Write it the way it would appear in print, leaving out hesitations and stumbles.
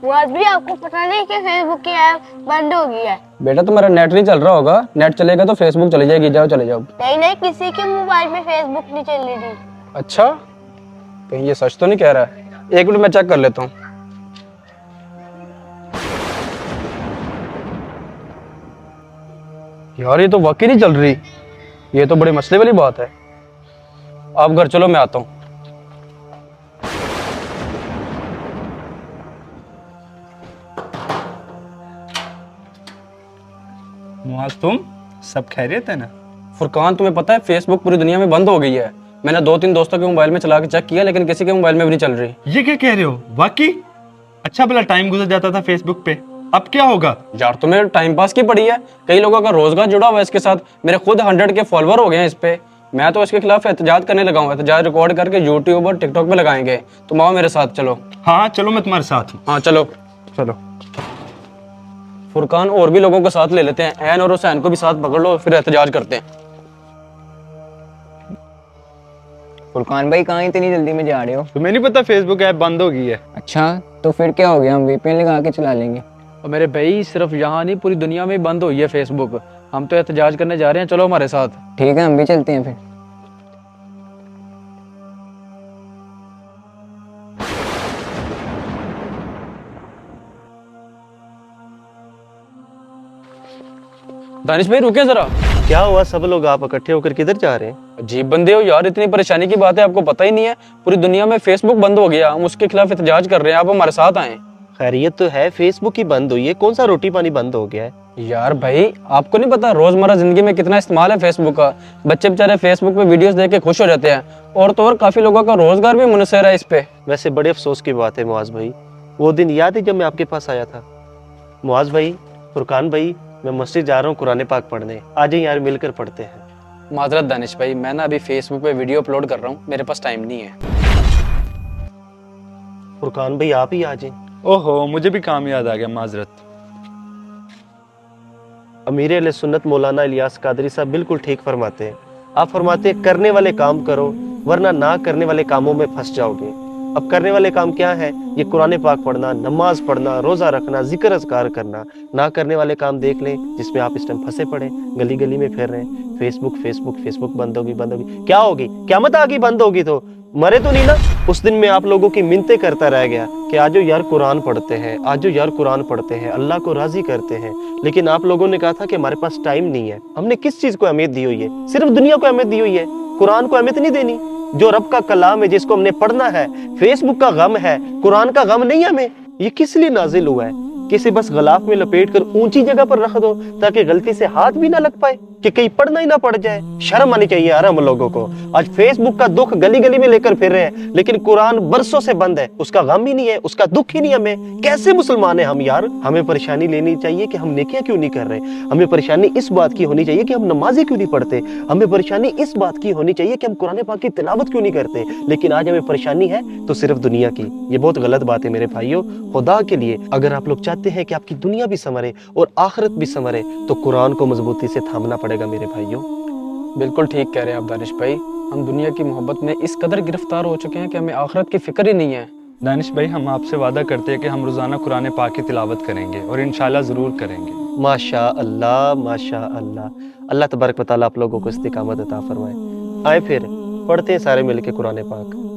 वो आज भी आपको पता नहीं कि फेसबुक की ऐप बंद हो गई है। बेटा तुम्हारा नेट नहीं चल रहा होगा, नेट चलेगा तो फेसबुक चली जाएगी, जाओ चले जाओ। नहीं नहीं, किसी के मोबाइल में फेसबुक नहीं चल रही थी। अच्छा, कहीं ये सच तो नहीं कह रहा है? एक मिनट मैं चेक कर लेता हूँ। यार ये तो वाकई नहीं चल रही, ये तो बड़ी मसले वाली बात है। आप घर चलो, मैं आता हूँ। मुआज, तुम सब खैरियत है ना? फुरकान, तुम्हें पता है फेसबुक पूरी दुनिया में बंद हो गई है। मैंने 2-3 दोस्तों के मोबाइल में चला के चेक किया, लेकिन किसी के मोबाइल में भी नहीं चल रही। ये क्या कह रहे हो? वाकई? अच्छा भला टाइम गुजर जाता था फेसबुक पे, अब क्या होगा? यार तुम्हें टाइम पास की पड़ी है, कई लोगों का रोजगार जुड़ा हुआ है इसके साथ। मेरे खुद 100 के फॉलोअर हो गए हैं इस पे। मैं तो इसके खिलाफ एहतजाज करने लगा हूँ। एहतजाज रिकॉर्ड करके यूट्यूब और टिकटॉक पे लगाएंगे। तुम आओ मेरे साथ, चलो। हाँ चलो, मैं तुम्हारे साथ हूँ। हाँ चलो चलो। फुरकान, और भी लोगों को साथ ले लेते हैं, ऐन और हुसैन को भी साथ पकड़ लो, फिर एहतजाज करते हैं। फुरकान भाई, कहाँ इतनी जल्दी में जा रहे हो? तुम्हें नहीं पता फेसबुक ऐप बंद हो गई है? अच्छा, तो फिर क्या हो गया, हम वीपीएन लगा के चला लेंगे। और मेरे भाई, सिर्फ यहाँ नहीं, पूरी दुनिया में बंद हुई है फेसबुक। हम तो एहतजाज करने जा रहे हैं, चलो हमारे साथ। ठीक है, हम भी चलते हैं फिर। दानिश भाई रुके जरा। क्या हुआ? सब लोग आप इकट्ठे होकर किधर जा रहे हैं? अजीब बंदे हो यार, इतनी परेशानी की बात है, आपको पता ही नहीं है? पूरी दुनिया में फेसबुक बंद हो गया, हम उसके खिलाफ एहतजाज कर रहे हैं, आप हमारे साथ आए। खैरियत तो है, फेसबुक ही बंद हुई है, कौन सा रोटी पानी बंद हो गया है? यार भाई, आपको नहीं पता रोजमर्रा जिंदगी में कितना इस्तेमाल है फेसबुक का। बच्चे बेचारे फेसबुक पे वीडियोस देख के खुश हो जाते हैं, और तो और काफी लोगों का रोजगार भी मुनसर है इस पे। वैसे बड़े अफसोस की बात है मुआज भाई, वो दिन याद है जब मैं आपके पास आया था? मुआज भाई, फुरकान भाई, मैं मस्जिद जा रहा हूँ कुरान पाक पढ़ने, आज ही यार मिलकर पढ़ते हैं। माजरत दानिश भाई, मैं ना अभी फेसबुक पे वीडियो अपलोड कर रहा हूँ, मेरे पास टाइम नहीं है। फुरकान भाई आप ही आ जाएं। ओहो, मुझे भी काम याद आ गया, माजरत। अमीर अहले सुन्नत मौलाना इलियास कादरी साहब बिल्कुल ठीक फरमाते हैं। आप फरमाते हैं करने वाले काम करो, वरना ना करने वाले कामों में फंस जाओगे। अब करने वाले काम क्या है? ये कुरान पाक पढ़ना, नमाज पढ़ना, रोजा रखना, जिक्र अज़कार करना। ना करने वाले काम देख लें जिसमें आप इस टाइम फंसे पड़े, गली गली में फिर रहे हैं। फेसबुक फेसबुक फेसबुक बंद होगी, बंद होगी, क्या होगी? क़यामत आ गई, बंद होगी तो मरे तो नहीं ना? उस दिन में आप लोगों की मिन्नतें करता रह गया कि आजो यार कुरान पढ़ते हैं, आजो यार कुरान पढ़ते हैं, अल्लाह को राजी करते हैं। लेकिन आप लोगों ने कहा था कि हमारे पास टाइम नहीं है। हमने किस चीज को अहमियत दी हुई है? सिर्फ दुनिया को अहमियत दी हुई है, कुरान को अहमियत नहीं देनी। जो रब का कलाम है, जिसको हमने पढ़ना है, फेसबुक का गम है, कुरान का गम नहीं हमें। ये किस लिए नाजिल हुआ है? किसी बस गलाफ में लपेट कर ऊंची जगह पर रख दो ताकि गलती से हाथ भी ना लग पाए, कि कहीं पढ़ना ही ना पड़ जाए। शर्म आनी चाहिए यार हम लोगों को। आज फेसबुक का दुख गली गली में लेकर फिर रहे हैं, लेकिन कुरान बरसों से बंद है, उसका गम ही नहीं है, उसका दुख ही नहीं हमें। कैसे मुसलमान है हम यार? हमें परेशानी लेनी चाहिए कि हम नेकियां क्यों नहीं कर रहे। हमें परेशानी इस बात की होनी चाहिए कि हम नमाजें क्यों नहीं पढ़ते। हमें परेशानी इस बात की होनी चाहिए कि हम कुरान पाक की तिलावत क्यों नहीं करते। लेकिन आज हमें परेशानी है तो सिर्फ दुनिया की। ये बहुत गलत बात है मेरे भाइयों। खुदा के लिए अगर आप लोग चाहते हैं कि आपकी दुनिया भी संवरे और आखिरत भी संवरे, तो कुरान को मजबूती से थामना पड़ेगा मेरे भाइयों। बिल्कुल ठीक कह रहे हैं आप दानिश भाई, हम दुनिया की मोहब्बत में इस कदर गिरफ्तार हो चुके हैं कि हमें आखिरत की फिक्र ही नहीं है। दानिश भाई, हम आपसे वादा करते हैं कि हम रोजाना कुरान पाक की तिलावत करेंगे, और इंशाल्लाह जरूर करेंगे। माशा अल्लाह, माशा अल्लाह। अल्लाह तबारक व तआला आप लोगों को इस्तिकामत अता फरमाए। आए फिर पढ़ते हैं सारे मिलके कुरान पाक।